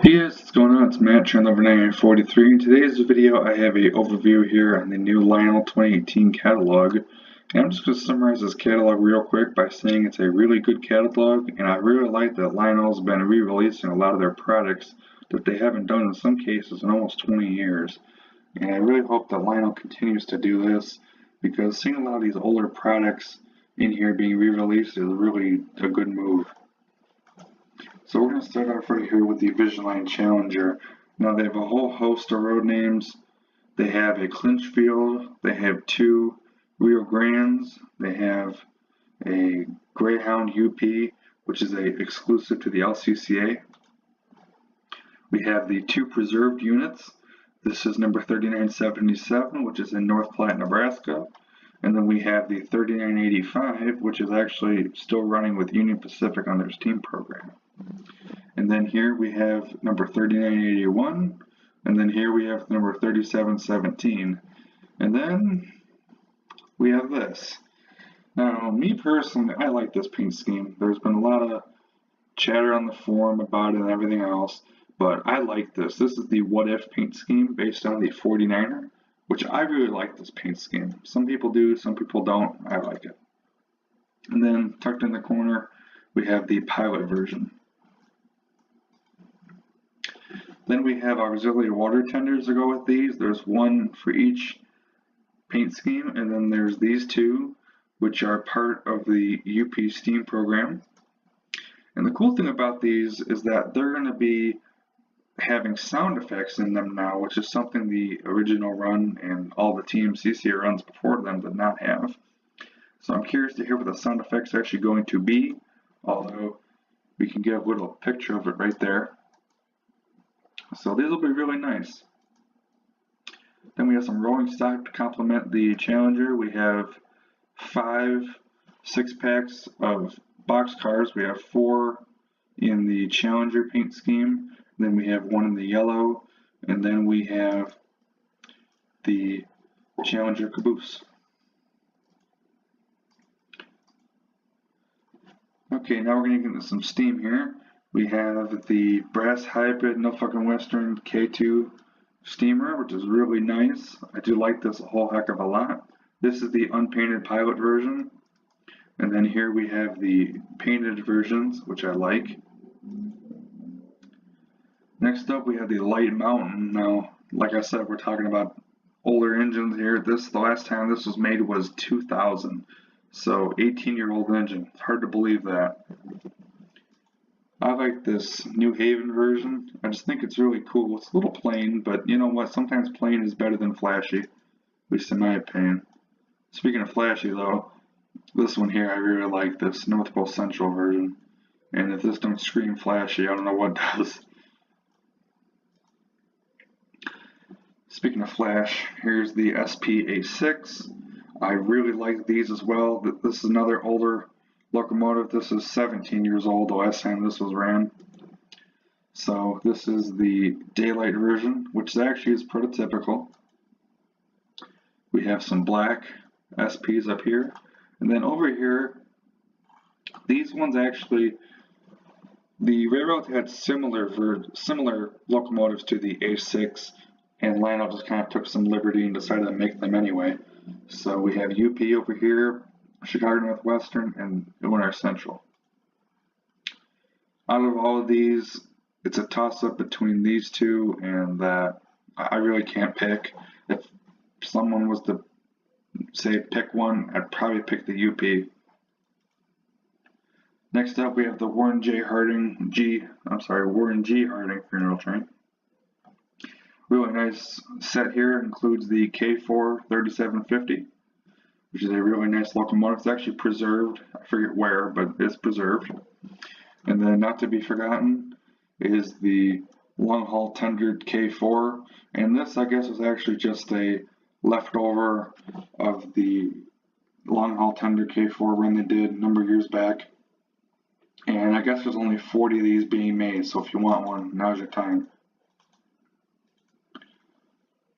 Hey guys, what's going on? It's Matt, channel over 9943. In today's video, I have an overview here on the new Lionel 2018 catalog. And I'm just going to summarize this catalog real quick by saying it's a really good catalog, and I really like that Lionel's been re-releasing a lot of their products that they haven't done in some cases in almost 20 years. And I really hope that Lionel continues to do this, because seeing a lot of these older products in here being re-released is really a good move. So we're going to start off right here with the Visionline Challenger. Now they have a whole host of road names. They have a Clinchfield, they have two Rio Grandes, they have a Greyhound UP, which is exclusive to the LCCA. We have the two preserved units. This is number 3977, which is in North Platte, Nebraska. And then we have the 3985, which is actually still running with Union Pacific on their Steam program. And then here we have number 3981, and then here we have number 3717. And then we have this. Now, me personally, I like this paint scheme. There's been a lot of chatter on the forum about it and everything else, but I like this. This is the What If paint scheme based on the 49er, which I really like this paint scheme. Some people do, some people don't. I like it. And then tucked in the corner, we have the pilot version. Then we have auxiliary water tenders to go with these. There's one for each paint scheme, and then there's these two, which are part of the UP Steam program. And the cool thing about these is that they're going to be having sound effects in them now, which is something the original run and all the TMCC runs before them did not have. So I'm curious to hear what the sound effects are actually going to be, although we can get a little picture of it right there. So these will be really nice. Then we have some rolling stock to complement the Challenger. We have 5 6-packs of box cars. We have 4 in the Challenger paint scheme. Then we have 1 in the yellow. And then we have the Challenger caboose. Okay, now we're going to get into some steam here. We have the brass hybrid No Fucking Western K2 steamer, which is really nice. I do like this a whole heck of a lot. This is the unpainted pilot version. And then here we have the painted versions, which I like. Next up, we have the Light Mountain. Now, like I said, we're talking about older engines here. The last time this was made was 2000. So 18-year-old engine. It's hard to believe that. I like this New Haven version. I just think it's really cool. It's a little plain, but you know what? Sometimes plain is better than flashy, at least in my opinion. Speaking of flashy, though, this one here, I really like this North Pole Central version. And if this don't scream flashy, I don't know what does. Speaking of flash, here's the SP-A6. I really like these as well. This is another older locomotive. This is 17 years old the last time this was ran. So this is the daylight version, which actually is prototypical. We have some black SPs up here. And then over here, these ones actually, the railroad had similar locomotives to the A6, and Lionel just kind of took some liberty and decided to make them anyway. So we have UP over here, Chicago Northwestern, and Illinois Central. Out of all of these, it's a toss-up between these two, and that I really can't pick. If someone was to say pick one, I'd probably pick the UP. Next up, we have the Warren G. Harding funeral train. Really nice set here. Includes the K4 3750. Which is a really nice locomotive. It's actually preserved. I forget where, but it's preserved. And then, not to be forgotten, is the long haul tendered K4. And this, I guess, was actually just a leftover of the long haul tender K4 run they did a number of years back. And I guess there's only 40 of these being made, so if you want one, now's your time.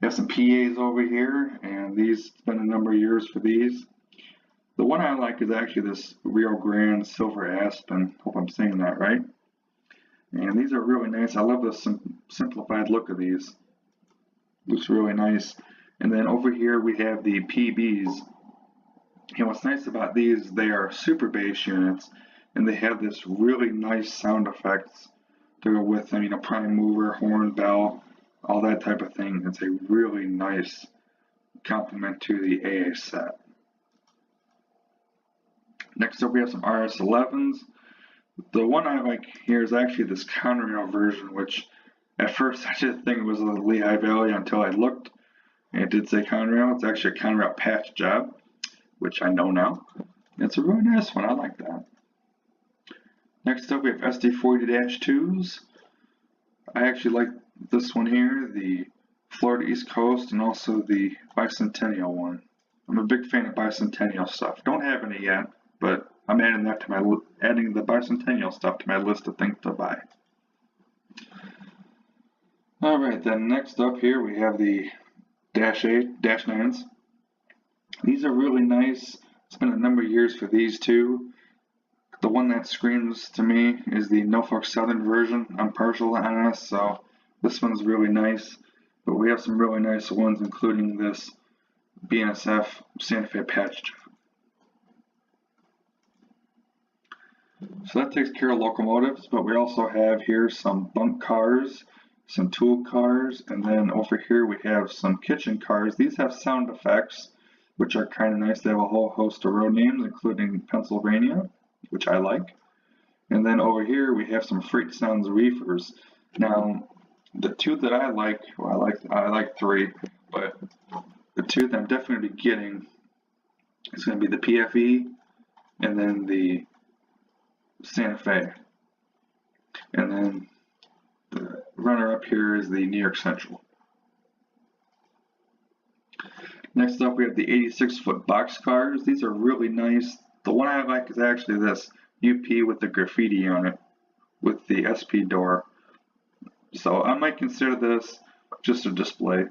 We have some PAs over here, and these, it's been a number of years for these. The one I like is actually this Rio Grande Silver Aspen. Hope I'm saying that right. And these are really nice. I love the simplified look of these. Looks really nice. And then over here we have the PBs. And what's nice about these, they are super bass units, and they have this really nice sound effects to go with them. You know, prime mover, horn, bell, all that type of thing. It's a really nice complement to the AA set. Next up we have some RS11s. The one I like here is actually this Conrail version, which at first I didn't think it was a Lehigh Valley until I looked, and it did say Conrail. It's actually a Conrail patch job, which I know now. It's a really nice one. I like that. Next up we have SD40-2s. I actually like this one here, the Florida East Coast, and also the Bicentennial one. I'm a big fan of Bicentennial stuff. Don't have any yet, but I'm adding that to adding the Bicentennial stuff to my list of things to buy. Alright, then next up here we have the Dash 9s. These are really nice. It's been a number of years for these two. The one that screams to me is the Norfolk Southern version. I'm partial to NS, so this one's really nice. But we have some really nice ones, including this BNSF Santa Fe patch job. So that takes care of locomotives, but we also have here some bunk cars, some tool cars, and then over here we have some kitchen cars. These have sound effects, which are kind of nice. They have a whole host of road names, including Pennsylvania, which I like. And then over here we have some Freight Sounds reefers. Now, the two that I like, well, I like three, but the two that I'm definitely going to be getting is going to be the PFE and then the Santa Fe. And then the runner-up here is the New York Central. Next up we have the 86-foot box cars. These are really nice. The one I like is actually this UP with the graffiti on it, with the SP door. So I might consider this just a display.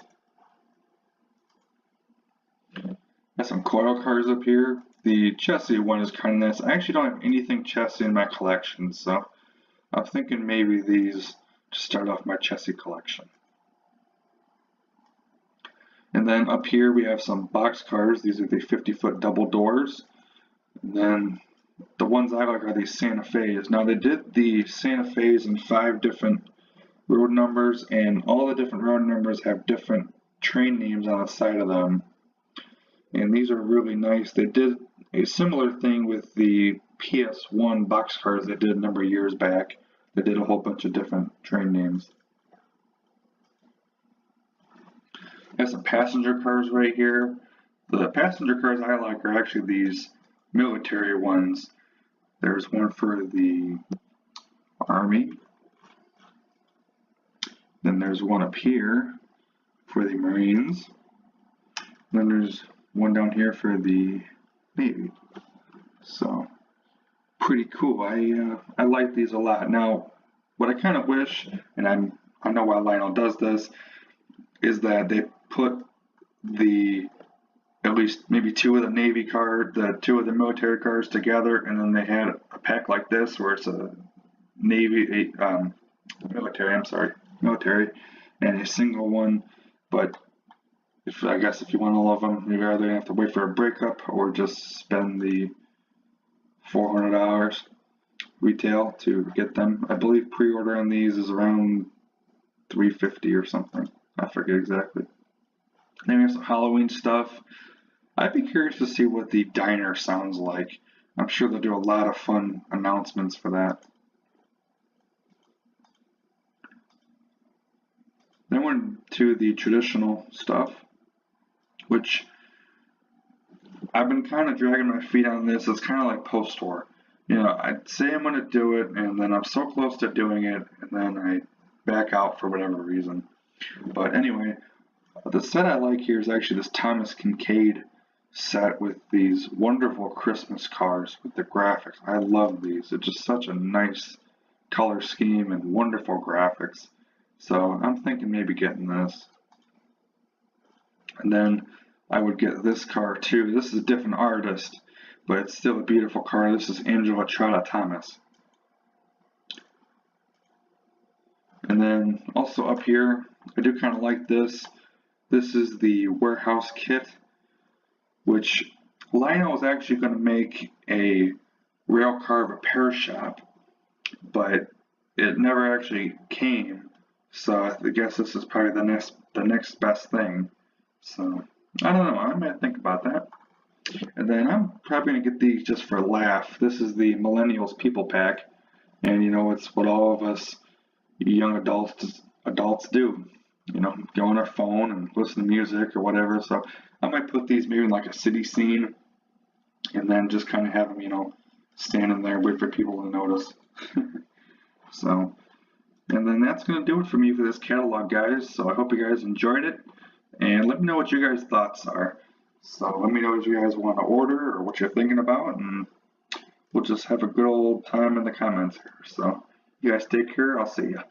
Got some coil cars up here. The chassis one is kind of nice. I actually don't have anything chassis in my collection, so I'm thinking maybe these to start off my chassis collection. And then up here we have some box cars. These are the 50-foot double doors. And then the ones I like are these Santa Fe's. Now they did the Santa Fe's in 5 different road numbers, and all the different road numbers have different train names on the side of them. And these are really nice. They did a similar thing with the PS1 box cars they did a number of years back. They did a whole bunch of different train names. I have some passenger cars right here. The passenger cars I like are actually these military ones. There's one for the Army. Then there's one up here for the Marines. Then there's one down here for the Navy. So pretty cool. I like these a lot. Now, what I kind of wish, and I know why Lionel does this, is that they put at least maybe 2 of the Navy cars, 2 of the military cars together, and then they had a pack like this where it's a Navy, military, and a single one. But I guess if you want all of them, you'd rather have to wait for a breakup or just spend the $400 retail to get them. I believe pre-order on these is around $350 or something. I forget exactly. Then we have some Halloween stuff. I'd be curious to see what the diner sounds like. I'm sure they'll do a lot of fun announcements for that. Then we're to the traditional stuff, which I've been kind of dragging my feet on this. It's kind of like post-war. You know, I'd say I'm going to do it, and then I'm so close to doing it, and then I back out for whatever reason. But anyway, the set I like here is actually this Thomas Kincaid set with these wonderful Christmas cars with the graphics. I love these. It's just such a nice color scheme and wonderful graphics. So I'm thinking maybe getting this. And then I would get this car too. This is a different artist, but it's still a beautiful car. This is Angela Trotta Thomas. Also up here, I do kind of like this. This is the warehouse kit, which Lionel was actually going to make a railcar repair shop, but it never actually came. So I guess this is probably the next best thing. So I don't know. I might think about that. And then I'm probably gonna get these just for a laugh. This is the Millennials People Pack, and you know it's what all of us young adults do. You know, go on our phone and listen to music or whatever. So I might put these maybe in like a city scene, and then just kind of have them, you know, standing there wait for people to notice. So, and then that's gonna do it for me for this catalog, guys. So I hope you guys enjoyed it, and let me know what your guys' thoughts are. So let me know what you guys want to order or what you're thinking about, and we'll just have a good old time in the comments here. So you guys take care. I'll see ya.